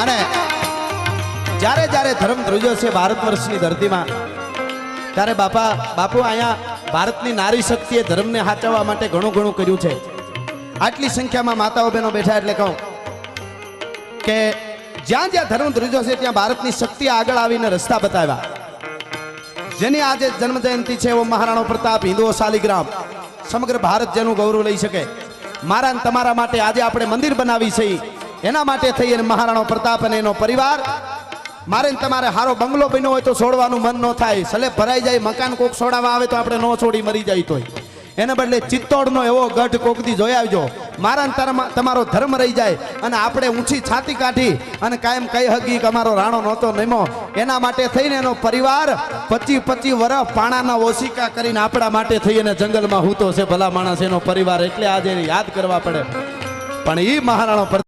અને જ્યારે જ્યારે ધર્મ ધ્રુજો છે ભારત વર્ષની ધરતીમાં, ત્યારે બાપુ અહીંયા ભારતની નારી શક્તિએ ધર્મને સાચવવા માટે ઘણું ઘણું કર્યું છે. આટલી સંખ્યામાં માતાઓ બહેનો બેઠા એટલે કહું કે જ્યાં જ્યાં ધર્મ ધ્રુજો છે ત્યાં ભારતની શક્તિ આગળ આવીને રસ્તા બતાવ્યા. જેની આજે જન્મ જયંતિ છે એવો મહારાણો પ્રતાપ, હિન્દુઓ શાલિગ્રામ, સમગ્ર ભારત જેનું ગૌરવ લઈ શકે. મારા તમારા માટે આજે આપણે મંદિર બનાવી છે, એના માટે થઈ અને મહારાણો પ્રતાપ અને એનો પરિવાર. મારે તમારે હારો બંગલો બન્યો હોય તો છોડવાનું મન ન થાય. સલે ભરાઈ જાય, મકાન કોક છોડાવવા આવે તો આપણે ન છોડી મરી જાય તોય. એને બદલે ચિત્તોડનો એવો ગઢ કોકદી જોઈ આવજો. મારા તમારો ધર્મ રહી જાય અને આપણે ઊંચી છાતી કાઢી અને કાયમ કઈ હગી કે અમારો રાણો નહોતો નમો. એના માટે થઈને એનો પરિવાર 25 વર્ષ પાણાના ઓશિકા કરીને આપણા માટે થઈ અને જંગલમાં હૂતો છે ભલા માણસ એનો પરિવાર. એટલે આજે યાદ કરવા પડે. પણ એ મહારાણો